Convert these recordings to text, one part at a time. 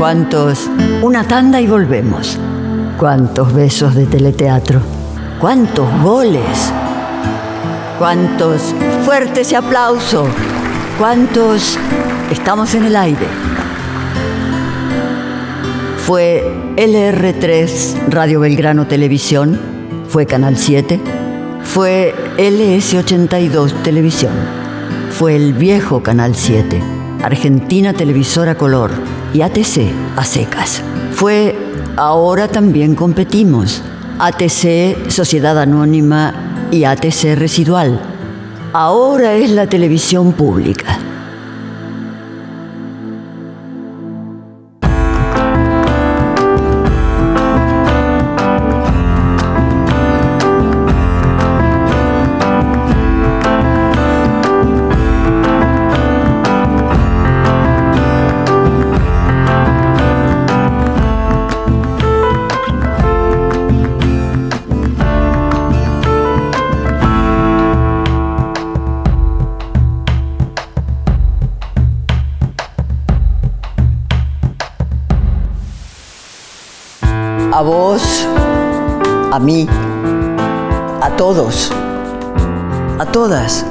¿Cuántos? Una tanda y volvemos. ¿Cuántos besos de teleteatro? ¿Cuántos goles? ¿Cuántos fuerte ese aplauso? ¿Cuántos estamos en el aire? Fue LR3 Radio Belgrano Televisión, fue Canal 7, fue LS82 Televisión, fue el viejo Canal 7, Argentina Televisora Color y ATC a secas. Fue Ahora También Competimos, ATC Sociedad Anónima y ATC Residual. Ahora es la televisión pública. A vos, a mí, a todos, a todas.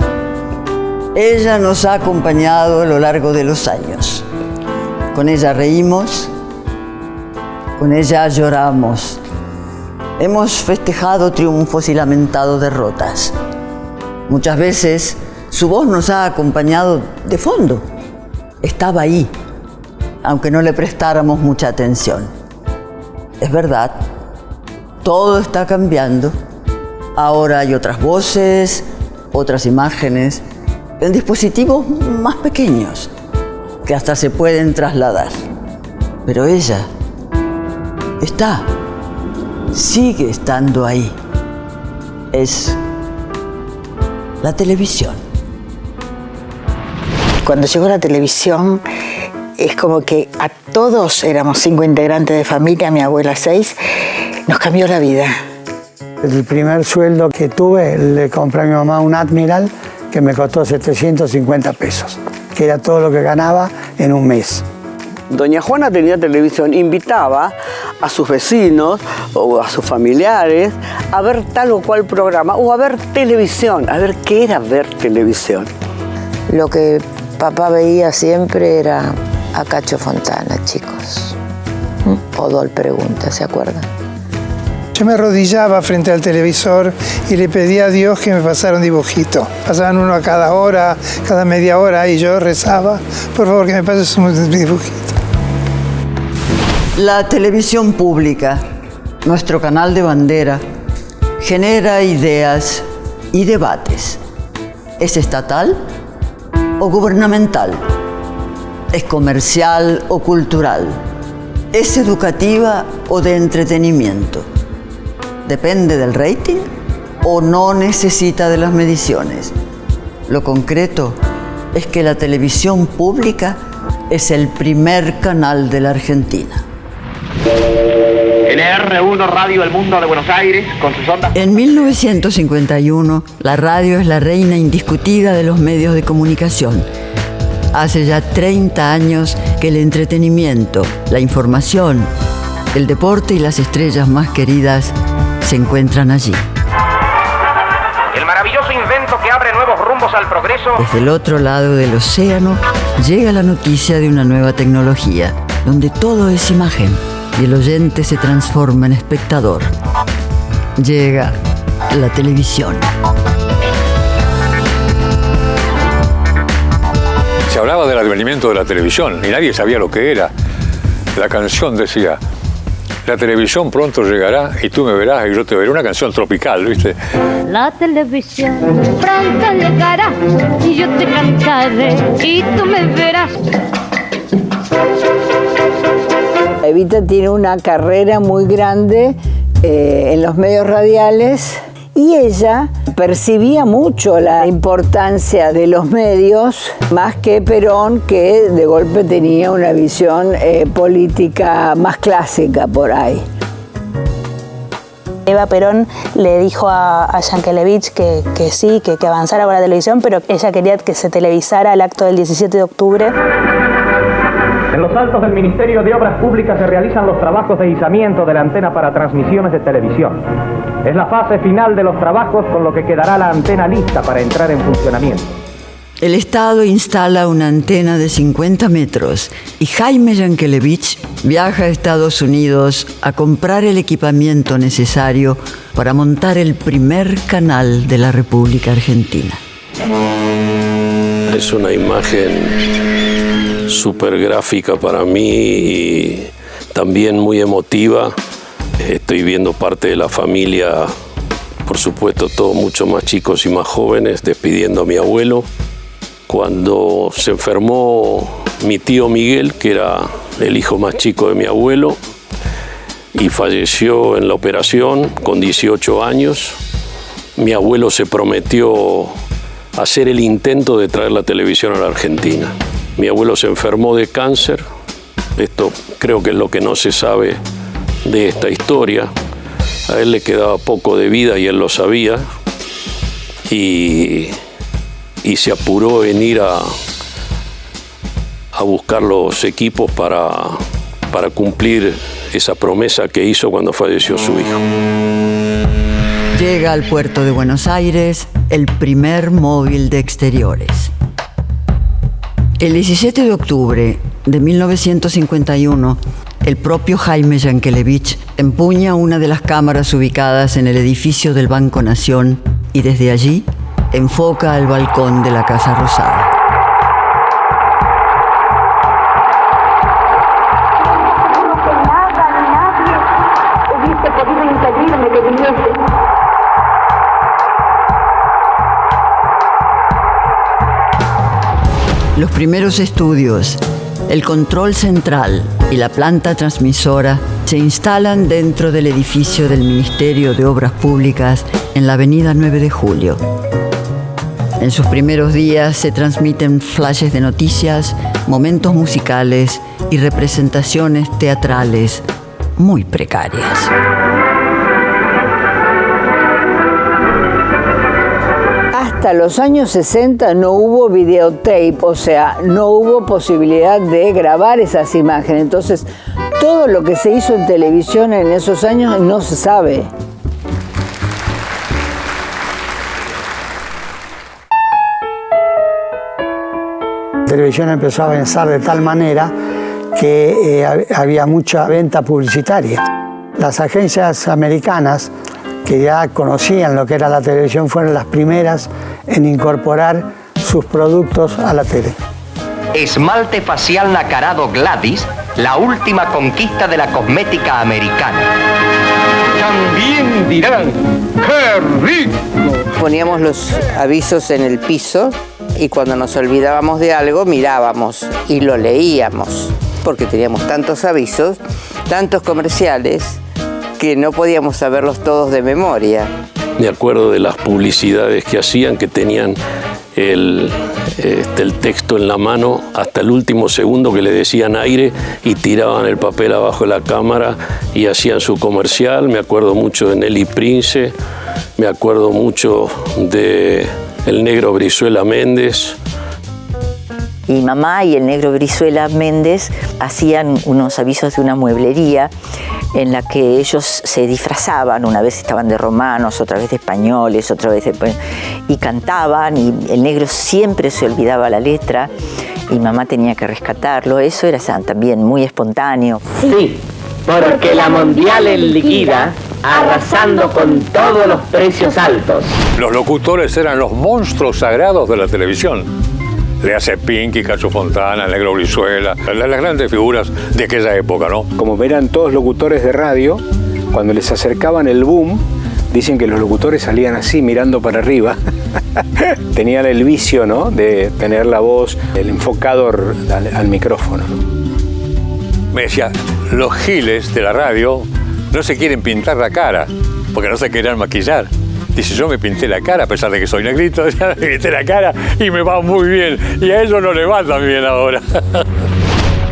Ella nos ha acompañado a lo largo de los años. Con ella reímos, con ella lloramos. Hemos festejado triunfos y lamentado derrotas. Muchas veces su voz nos ha acompañado de fondo. Estaba ahí, aunque no le prestáramos mucha atención. Es verdad, todo está cambiando. Ahora hay otras voces, otras imágenes, en dispositivos más pequeños que hasta se pueden trasladar. Pero ella está, sigue estando ahí. Es la televisión. Cuando llegó la televisión, es como que a todos, éramos 5 integrantes de familia, mi abuela 6, nos cambió la vida. El primer sueldo que tuve, le compré a mi mamá un Admiral que me costó 750 pesos, que era todo lo que ganaba en un mes. Doña Juana tenía televisión, invitaba a sus vecinos o a sus familiares a ver tal o cual programa o a ver televisión, a ver qué era ver televisión. Lo que papá veía siempre era a Cacho Fontana, chicos. Odol Pregunta, ¿se acuerdan? Yo me arrodillaba frente al televisor y le pedía a Dios que me pasara un dibujito. Pasaban uno a cada hora, cada media hora, y yo rezaba, por favor, que me pases un dibujito. La televisión pública, nuestro canal de bandera, genera ideas y debates. ¿Es estatal o gubernamental? ¿Es comercial o cultural? ¿Es educativa o de entretenimiento? ¿Depende del rating o no necesita de las mediciones? Lo concreto es que la televisión pública es el primer canal de la Argentina. LR1 Radio El Mundo de Buenos Aires, con sus ondas. En 1951, la radio es la reina indiscutida de los medios de comunicación. Hace ya 30 años que el entretenimiento, la información, el deporte y las estrellas más queridas se encuentran allí. El maravilloso invento que abre nuevos rumbos al progreso. Desde el otro lado del océano llega la noticia de una nueva tecnología, donde todo es imagen y el oyente se transforma en espectador. Llega la televisión. Se hablaba del advenimiento de la televisión y nadie sabía lo que era. La canción decía: la televisión pronto llegará y tú me verás y yo te veré. Una canción tropical, ¿viste? La televisión pronto llegará y yo te cantaré y tú me verás. Evita tiene una carrera muy grande en los medios radiales y ella percibía mucho la importancia de los medios, más que Perón, que de golpe tenía una visión política más clásica por ahí. Eva Perón le dijo a Yankelevich que sí, que avanzara con la televisión, pero ella quería que se televisara el acto del 17 de octubre. En los Altos del Ministerio de Obras Públicas se realizan los trabajos de izamiento de la antena para transmisiones de televisión. Es la fase final de los trabajos, con lo que quedará la antena lista para entrar en funcionamiento. El Estado instala una antena de 50 metros y Jaime Yankelevich viaja a Estados Unidos a comprar el equipamiento necesario para montar el primer canal de la República Argentina. Es una imagen súper gráfica para mí y también muy emotiva. Estoy viendo parte de la familia, por supuesto, todos mucho más chicos y más jóvenes, despidiendo a mi abuelo. Cuando se enfermó mi tío Miguel, que era el hijo más chico de mi abuelo, y falleció en la operación con 18 años, mi abuelo se prometió hacer el intento de traer la televisión a la Argentina. Mi abuelo se enfermó de cáncer. Esto creo que es lo que no se sabe de esta historia. A él le quedaba poco de vida y él lo sabía. Y se apuró a venir a buscar los equipos para cumplir esa promesa que hizo cuando falleció su hijo. Llega al puerto de Buenos Aires el primer móvil de exteriores. El 17 de octubre de 1951, el propio Jaime Yankelevich empuña una de las cámaras ubicadas en el edificio del Banco Nación y desde allí enfoca al balcón de la Casa Rosada. Los primeros estudios, el control central y la planta transmisora se instalan dentro del edificio del Ministerio de Obras Públicas en la avenida 9 de Julio. En sus primeros días se transmiten flashes de noticias, momentos musicales y representaciones teatrales muy precarias. Hasta los años 60 no hubo videotape, o sea, no hubo posibilidad de grabar esas imágenes. Entonces, todo lo que se hizo en televisión en esos años no se sabe. La televisión empezó a avanzar de tal manera que había mucha venta publicitaria. Las agencias americanas, que ya conocían lo que era la televisión, fueron las primeras en incorporar sus productos a la tele. Esmalte facial nacarado Gladys, la última conquista de la cosmética americana. También dirán, ¡qué rico! Poníamos los avisos en el piso y cuando nos olvidábamos de algo mirábamos y lo leíamos, porque teníamos tantos avisos, tantos comerciales, que no podíamos saberlos todos de memoria. Me acuerdo de las publicidades que hacían, que tenían el texto en la mano hasta el último segundo, que le decían aire y tiraban el papel abajo de la cámara y hacían su comercial. Me acuerdo mucho de Nelly Prince, me acuerdo mucho de el Negro Brizuela Méndez. Y mamá y el Negro Brizuela Méndez hacían unos avisos de una mueblería en la que ellos se disfrazaban, una vez estaban de romanos, otra vez de españoles, otra vez y cantaban, y el negro siempre se olvidaba la letra y mamá tenía que rescatarlo. Eso era también muy espontáneo. Sí, porque la Mundial es liquida, arrasando con todos los precios altos. Los locutores eran los monstruos sagrados de la televisión. Le hace Pinky, Cacho Fontana, el Negro Brizuela, las grandes figuras de aquella época, ¿no? Como eran todos locutores de radio, cuando les acercaban el boom, dicen que los locutores salían así, mirando para arriba. Tenían el vicio, ¿no?, de tener la voz, el enfocado al micrófono, ¿no? Me decía, los giles de la radio no se quieren pintar la cara, porque no se querían maquillar. Dice, yo me pinté la cara, a pesar de que soy negrito, ya me pinté la cara y me va muy bien. Y a ellos no les va tan bien ahora.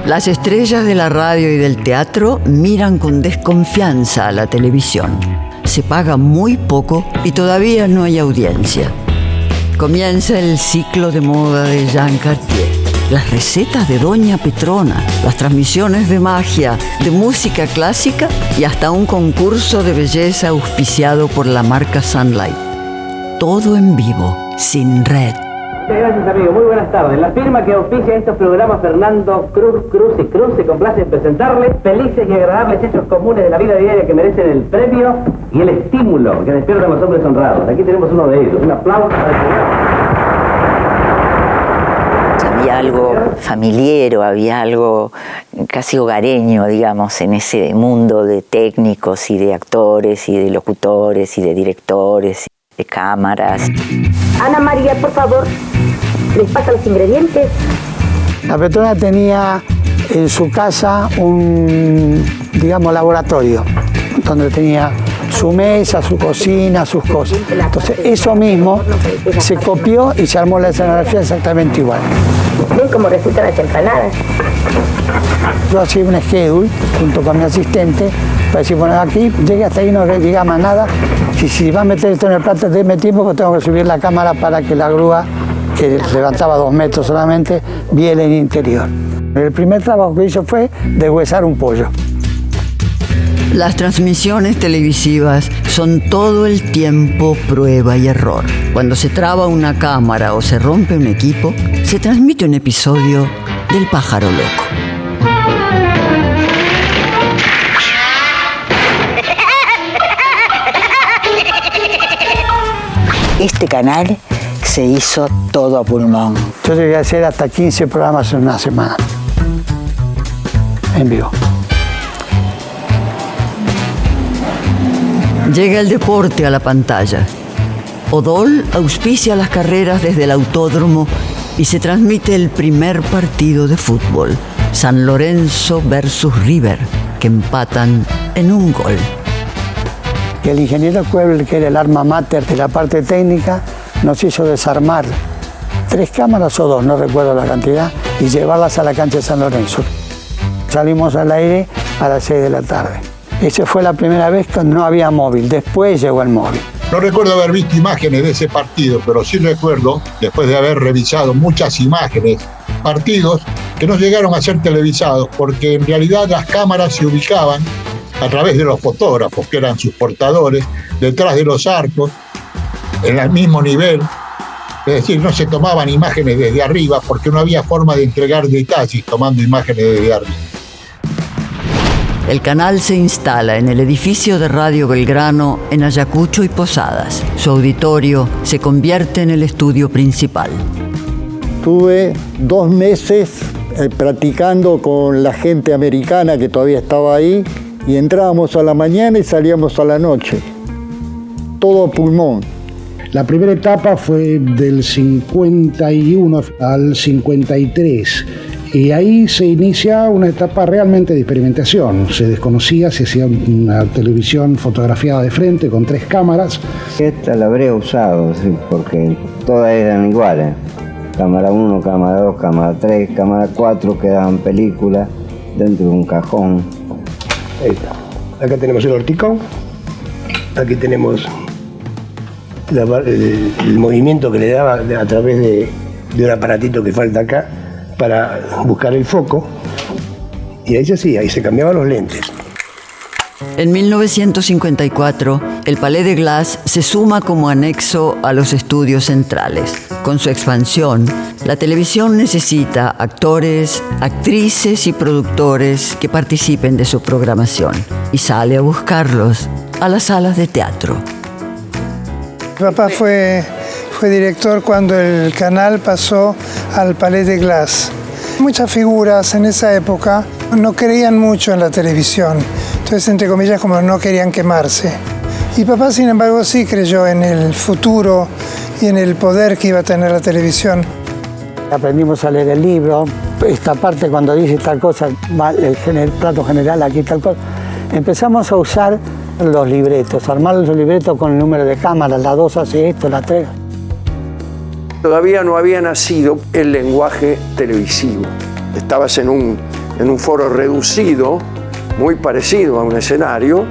Las estrellas de la radio y del teatro miran con desconfianza a la televisión. Se paga muy poco y todavía no hay audiencia. Comienza el ciclo de moda de Jean Cartier. las recetas de Doña Petrona, las transmisiones de magia, de música clásica y hasta un concurso de belleza auspiciado por la marca Sunlight. Todo en vivo, sin red. Gracias, amigo. Muy buenas tardes. La firma que auspicia estos programas, Fernando Cruz se complace en presentarles felices y agradables hechos comunes de la vida diaria que merecen el premio y el estímulo que despiertan los hombres honrados. Aquí tenemos uno de ellos. Un aplauso para el señor. Había algo familiero, había algo casi hogareño, digamos, en ese mundo de técnicos y de actores y de locutores y de directores, de cámaras. Ana María, por favor, les pasa los ingredientes. La Petrona tenía en su casa un, digamos, laboratorio, donde tenía su mesa, su cocina, sus cosas. Entonces, eso mismo se copió y se armó la escenografía exactamente igual. ¿Ven cómo resultan las empanadas? Yo hacía un schedule junto con mi asistente para decir, bueno, aquí llegué hasta ahí, no llega más nada. Si va a meter esto en el plato, déme tiempo, porque tengo que subir la cámara para que la grúa, que levantaba 2 metros solamente, viera el interior. El primer trabajo que hizo fue deshuesar un pollo. Las transmisiones televisivas son todo el tiempo prueba y error. Cuando se traba una cámara o se rompe un equipo, se transmite un episodio del Pájaro Loco. Este canal se hizo todo a pulmón. Yo llegué a hacer hasta 15 programas en una semana, en vivo. Llega el deporte a la pantalla. Odol auspicia las carreras desde el autódromo y se transmite el primer partido de fútbol, San Lorenzo versus River, que empatan en un gol. El ingeniero Kuebel, que era el alma mater de la parte técnica, nos hizo desarmar 3 cámaras o 2, no recuerdo la cantidad, y llevarlas a la cancha de San Lorenzo. Salimos al aire a las 6 de la tarde. Esa fue la primera vez que no había móvil, después llegó el móvil. No recuerdo haber visto imágenes de ese partido, pero sí recuerdo, después de haber revisado muchas imágenes, partidos que no llegaron a ser televisados, porque en realidad las cámaras se ubicaban a través de los fotógrafos, que eran sus portadores, detrás de los arcos, en el mismo nivel. Es decir, no se tomaban imágenes desde arriba porque no había forma de entregar detalles tomando imágenes desde arriba. El canal se instala en el edificio de Radio Belgrano en Ayacucho y Posadas. Su auditorio se convierte en el estudio principal. Tuve 2 meses practicando con la gente americana que todavía estaba ahí, y entrábamos a la mañana y salíamos a la noche. Todo a pulmón. La primera etapa fue del 51 al 53. Y ahí se inicia una etapa realmente de experimentación. Se desconocía, se hacía una televisión fotografiada de frente con 3 cámaras. Esta la habría usado, sí, porque todas eran iguales. Cámara 1, cámara 2, cámara 3, cámara 4, quedaban películas dentro de un cajón. Ahí está. Acá tenemos el horticón. Aquí tenemos el movimiento que le daba a través de un aparatito que falta acá, para buscar el foco, y ahí se hacía, ahí se cambiaban los lentes. En 1954, el Palais de Glace se suma como anexo a los estudios centrales. Con su expansión, la televisión necesita actores, actrices y productores que participen de su programación, y sale a buscarlos a las salas de teatro. Mi papá fue director cuando el canal pasó al Palais de Glace. Muchas figuras en esa época no creían mucho en la televisión, entonces, entre comillas, como no querían quemarse. Y papá, sin embargo, sí creyó en el futuro y en el poder que iba a tener la televisión. Aprendimos a leer el libro, esta parte cuando dice tal cosa, el plato general, aquí tal cosa. Empezamos a usar los libretos, armar los libretos con el número de cámaras, la 2 hace esto, la 3. Todavía no había nacido el lenguaje televisivo. Estabas en un foro reducido, muy parecido a un escenario,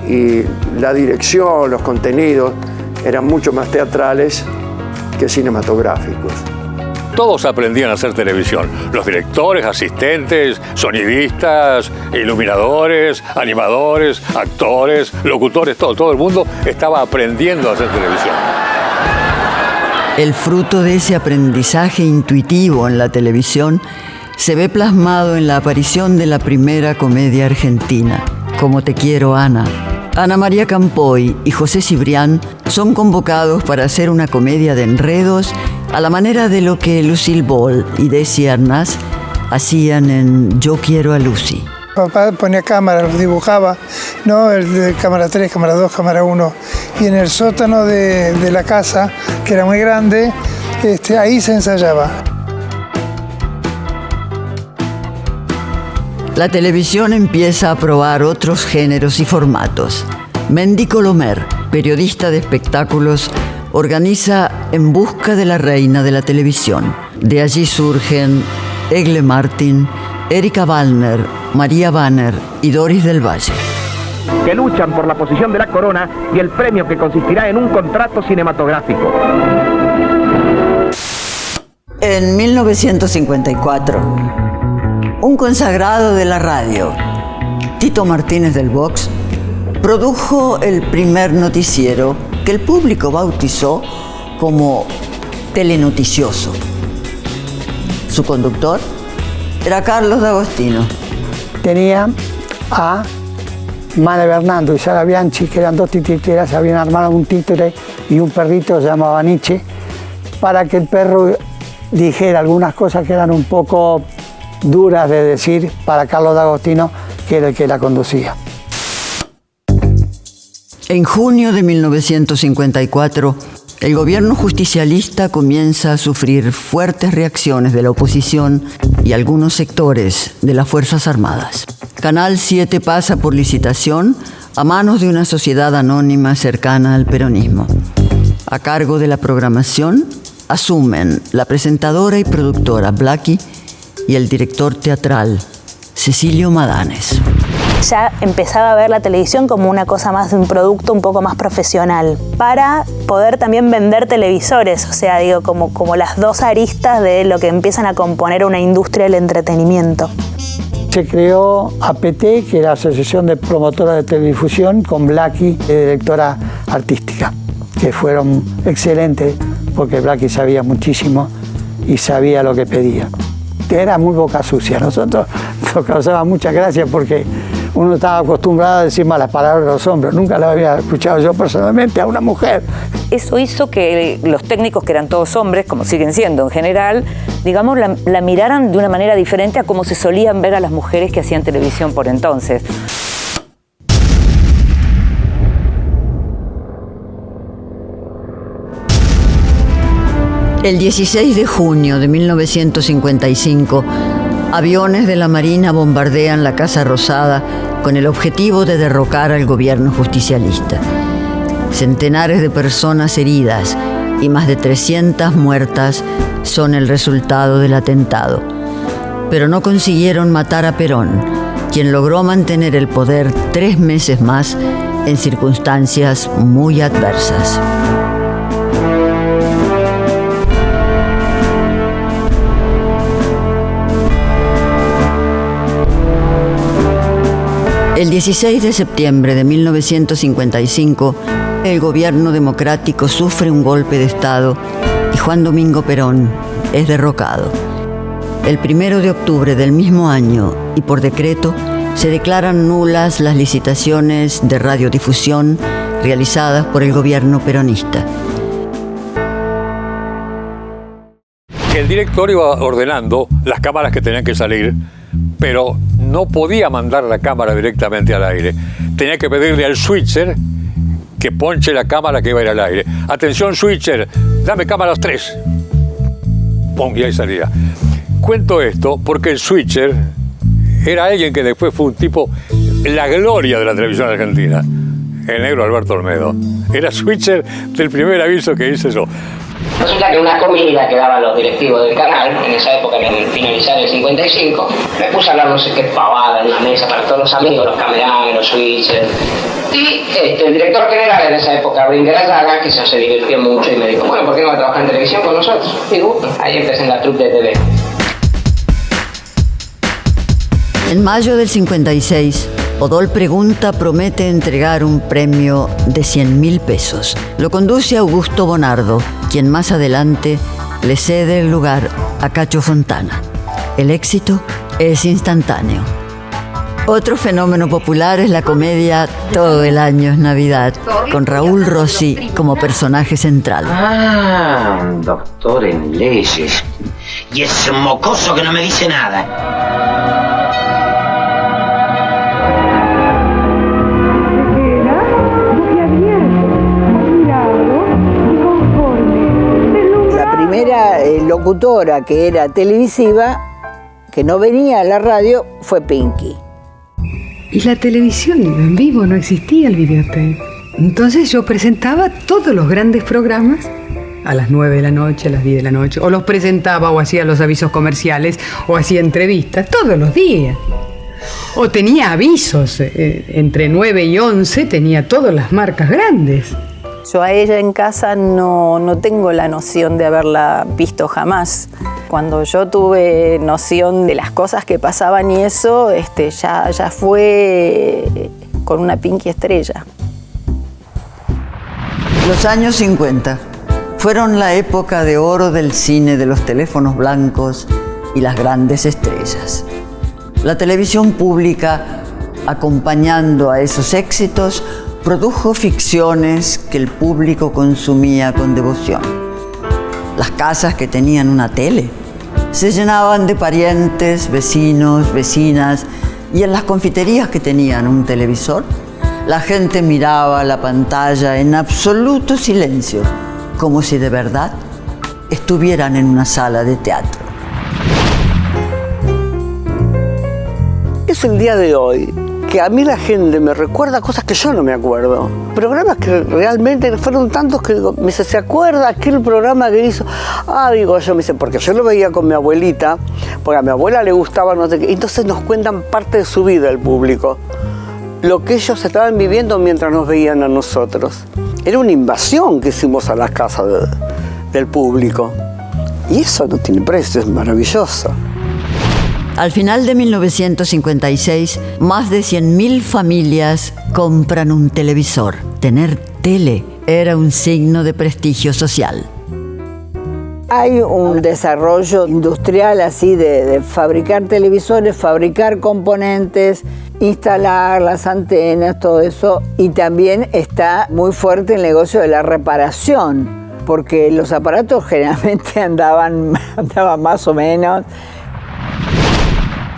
y la dirección, los contenidos eran mucho más teatrales que cinematográficos. todos aprendían a hacer televisión. Los directores, asistentes, sonidistas, iluminadores, animadores, actores, locutores, todo el mundo estaba aprendiendo a hacer televisión. El fruto de ese aprendizaje intuitivo en la televisión se ve plasmado en la aparición de la primera comedia argentina, Como te quiero, Ana. Ana María Campoy y José Cibrián son convocados para hacer una comedia de enredos a la manera de lo que Lucille Ball y Desi Arnaz hacían en Yo quiero a Lucy. Papá ponía cámara, los dibujaba, ¿no? El de cámara 3, cámara 2, cámara 1. Y en el sótano de la casa, que era muy grande, ahí se ensayaba. La televisión empieza a probar otros géneros y formatos. Mendy Colomer, periodista de espectáculos, organiza En busca de la reina de la televisión. De allí surgen Egle Martin, Erika Wallner, María Banner y Doris del Valle. Que luchan por la posición de la corona y el premio que consistirá en un contrato cinematográfico. En 1954, un consagrado de la radio, Tito Martínez del Vox, produjo el primer noticiero que el público bautizó como telenoticioso. Su conductor era Carlos D'Agostino. Tenía a Mane Bernardo y Sara Bianchi, que eran dos titiriteras, habían armado un títere y un perrito se llamaba Nietzsche, para que el perro dijera algunas cosas que eran un poco duras de decir para Carlos D'Agostino, que era el que la conducía. En junio de 1954, el gobierno justicialista comienza a sufrir fuertes reacciones de la oposición y algunos sectores de las Fuerzas Armadas. Canal 7 pasa por licitación a manos de una sociedad anónima cercana al peronismo. A cargo de la programación asumen la presentadora y productora Blackie y el director teatral Cecilio Madanes. Ya empezaba a ver la televisión como una cosa más de un producto un poco más profesional, para poder también vender televisores, o sea, digo, como las dos aristas de lo que empiezan a componer una industria del entretenimiento. Se creó APT, que era la Asociación de Promotoras de Teledifusión, con Blackie, directora artística, que fueron excelentes, porque Blackie sabía muchísimo y sabía lo que pedía. Era muy boca sucia. Nosotros nos causaba mucha gracia porque uno estaba acostumbrado a decir malas palabras a los hombres. Nunca las había escuchado yo personalmente a una mujer. Eso hizo que los técnicos, que eran todos hombres, como siguen siendo en general, digamos, la miraran de una manera diferente a como se solían ver a las mujeres que hacían televisión por entonces. El 16 de junio de 1955, aviones de la Marina bombardean la Casa Rosada con el objetivo de derrocar al gobierno justicialista. Centenares de personas heridas y más de 300 muertas son el resultado del atentado. Pero no consiguieron matar a Perón, quien logró mantener el poder 3 meses más en circunstancias muy adversas. El 16 de septiembre de 1955, el gobierno democrático sufre un golpe de Estado y Juan Domingo Perón es derrocado. El 1 de octubre del mismo año, y por decreto, se declaran nulas las licitaciones de radiodifusión realizadas por el gobierno peronista. El director iba ordenando las cámaras que tenían que salir, pero no podía mandar la cámara directamente al aire. Tenía que pedirle al switcher que ponche la cámara que iba a ir al aire. Atención, switcher, dame cámaras 3. ¡Pum! Y ahí salía. Cuento esto porque el switcher era alguien que después fue un tipo, la gloria de la televisión argentina, el negro Alberto Olmedo. Era switcher del primer aviso que hice yo. Resulta que una comida que daban los directivos del canal, en esa época, en finalizar el 55, me puse a hablar no sé qué pavada en una mesa para todos los amigos, los cameramen, los switchers. Y el director general en esa época, Bringer Ayaga, que se divirtió mucho y me dijo, bueno, ¿por qué no va a trabajar en televisión con nosotros? Digo, ahí empecé en la troupe de TV. En mayo del 56, Odol Pregunta promete entregar un premio de 100.000 pesos. Lo conduce Augusto Bonardo, quien más adelante le cede el lugar a Cacho Fontana. El éxito es instantáneo. Otro fenómeno popular es la comedia Todo el año es Navidad, con Raúl Rossi como personaje central. Ah, doctor en leyes. Y es un mocoso que no me dice nada. La primera locutora que era televisiva, que no venía a la radio, fue Pinky. Y la televisión en vivo, no existía el videotape. Entonces yo presentaba todos los grandes programas a las 9 de la noche, a las 10 de la noche, o los presentaba o hacía los avisos comerciales o hacía entrevistas todos los días. O tenía avisos, entre 9 y 11 tenía todas las marcas grandes. Yo a ella en casa no tengo la noción de haberla visto jamás. Cuando yo tuve noción de las cosas que pasaban y eso, ya fue con una Pinky estrella. Los años 50 fueron la época de oro del cine de los teléfonos blancos y las grandes estrellas. La televisión pública, acompañando a esos éxitos, produjo ficciones que el público consumía con devoción. Las casas que tenían una tele se llenaban de parientes, vecinos, vecinas, y en las confiterías que tenían un televisor, la gente miraba la pantalla en absoluto silencio, como si de verdad estuvieran en una sala de teatro. Es el día de hoy que a mí la gente me recuerda cosas que yo no me acuerdo. Programas que realmente fueron tantos que digo, me dice, ¿se acuerda aquel programa que hizo? Ah, digo yo, me dice, porque yo lo veía con mi abuelita, porque a mi abuela le gustaba no sé qué. Entonces nos cuentan parte de su vida el público. Lo que ellos estaban viviendo mientras nos veían a nosotros. Era una invasión que hicimos a las casas del público. Y eso no tiene precio, es maravilloso. Al final de 1956, más de 100.000 familias compran un televisor. Tener tele era un signo de prestigio social. Hay un desarrollo industrial así de fabricar televisores, fabricar componentes, instalar las antenas, todo eso. Y también está muy fuerte el negocio de la reparación, porque los aparatos generalmente andaban más o menos.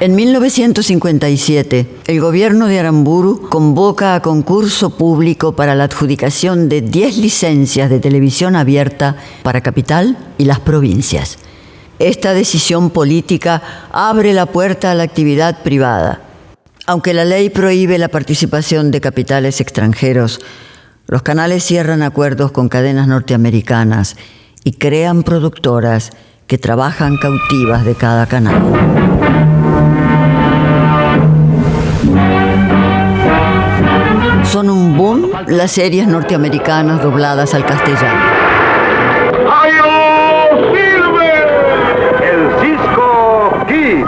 En 1957, el gobierno de Aramburu convoca a concurso público para la adjudicación de 10 licencias de televisión abierta para Capital y las provincias. Esta decisión política abre la puerta a la actividad privada. Aunque la ley prohíbe la participación de capitales extranjeros, los canales cierran acuerdos con cadenas norteamericanas y crean productoras que trabajan cautivas de cada canal. Son un boom las series norteamericanas dobladas al castellano. ¡Ayo Silver! ¡El Cisco Kid!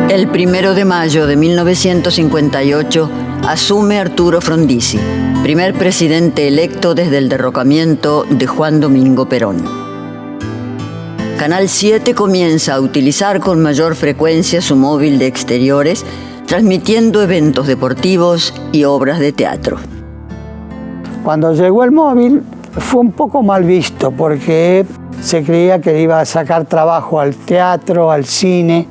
El 1 de mayo de 1958 asume Arturo Frondizi, primer presidente electo desde el derrocamiento de Juan Domingo Perón. Canal 7 comienza a utilizar con mayor frecuencia su móvil de exteriores, transmitiendo eventos deportivos y obras de teatro. Cuando llegó el móvil fue un poco mal visto porque se creía que iba a sacar trabajo al teatro, al cine.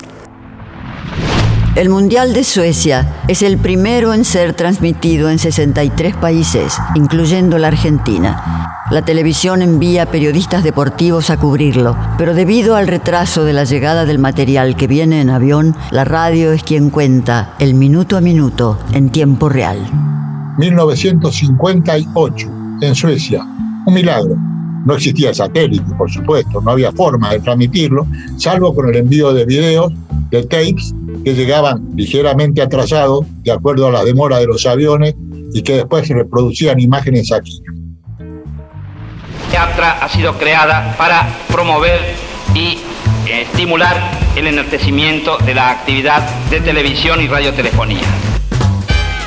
El Mundial de Suecia es el primero en ser transmitido en 63 países, incluyendo la Argentina. La televisión envía periodistas deportivos a cubrirlo, pero debido al retraso de la llegada del material que viene en avión, la radio es quien cuenta el minuto a minuto en tiempo real. 1958, en Suecia. Un milagro. No existía satélite, por supuesto, no había forma de transmitirlo, salvo con el envío de videos, de tapes, que llegaban ligeramente atrasados, de acuerdo a las demoras de los aviones, y que después se reproducían imágenes aquí. Teatra ha sido creada para promover y estimular el enaltecimiento de la actividad de televisión y radiotelefonía.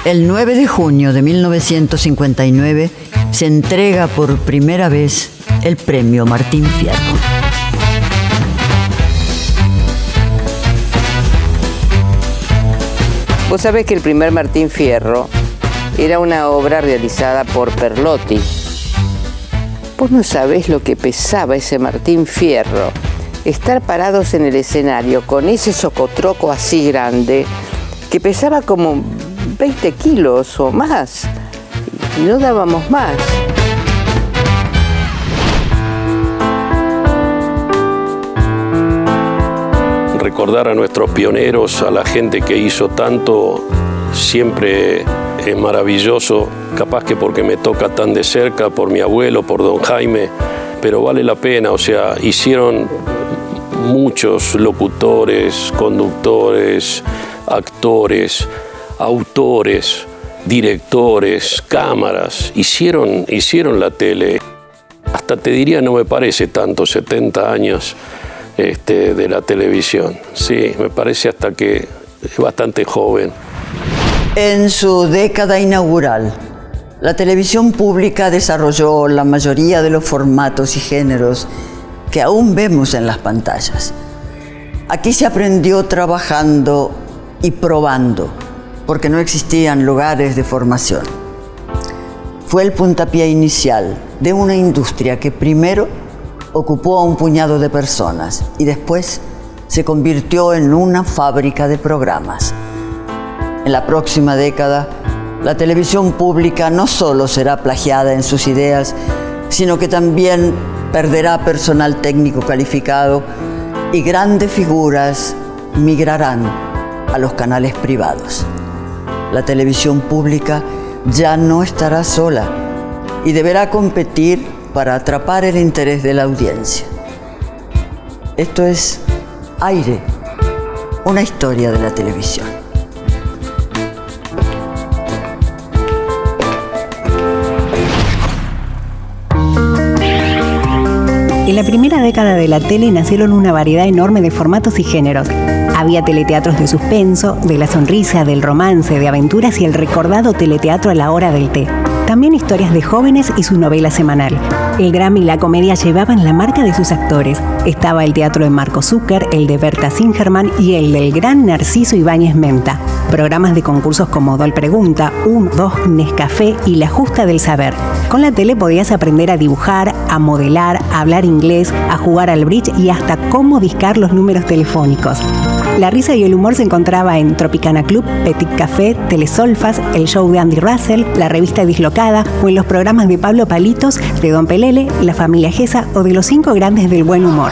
El 9 de junio de 1959 se entrega por primera vez el premio Martín Fierro. Vos sabés que el primer Martín Fierro era una obra realizada por Perlotti. Vos no sabés lo que pesaba ese Martín Fierro. Estar parados en el escenario con ese socotroco así grande, que pesaba como 20 kilos o más. Y no dábamos más. Recordar a nuestros pioneros, a la gente que hizo tanto, siempre es maravilloso, capaz que porque me toca tan de cerca, por mi abuelo, por don Jaime, pero vale la pena, o sea, hicieron muchos locutores, conductores, actores, autores, directores, cámaras, hicieron la tele. Hasta te diría, no me parece tanto, 70 años de la televisión. Sí, me parece hasta que es bastante joven. En su década inaugural, la televisión pública desarrolló la mayoría de los formatos y géneros que aún vemos en las pantallas. Aquí se aprendió trabajando y probando, porque no existían lugares de formación. Fue el puntapié inicial de una industria que primero ocupó a un puñado de personas y después se convirtió en una fábrica de programas. En la próxima década, la televisión pública no solo será plagiada en sus ideas, sino que también perderá personal técnico calificado y grandes figuras migrarán a los canales privados. La televisión pública ya no estará sola y deberá competir para atrapar el interés de la audiencia. Esto es Aire, una historia de la televisión. En la primera década de la tele nacieron una variedad enorme de formatos y géneros. Había teleteatros de suspenso, de la sonrisa, del romance, de aventuras y el recordado teleteatro a la hora del té. También historias de jóvenes y su novela semanal. El drama y la comedia llevaban la marca de sus actores. Estaba el teatro de Marco Zucker, el de Berta Singerman y el del gran Narciso Ibáñez Menta. Programas de concursos como Dol Pregunta, 1, 2, Nescafé y La Justa del Saber. Con la tele podías aprender a dibujar, a modelar, a hablar inglés, a jugar al bridge y hasta cómo discar los números telefónicos. La risa y el humor se encontraba en Tropicana Club, Petit Café, Telesolfas, el show de Andy Russell, la revista Dislocada o en los programas de Pablo Palitos, de Don Pelele, La Familia Gesa o de los 5 grandes del buen humor.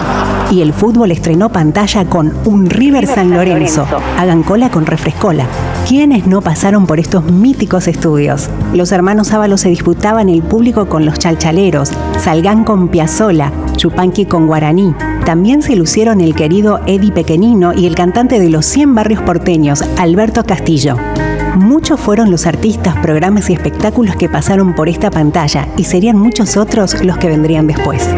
Y el fútbol estrenó pantalla con un River San Lorenzo. Hagan cola con Refrescola. ¿Quiénes no pasaron por estos míticos estudios? Los hermanos Ábalos se disputaban el público con los chalchaleros, Salgán con Piazzolla, Chupanqui con Guaraní. También se lucieron el querido Eddie Pequenino y el cantante de los 100 barrios porteños, Alberto Castillo. Muchos fueron los artistas, programas y espectáculos que pasaron por esta pantalla y serían muchos otros los que vendrían después.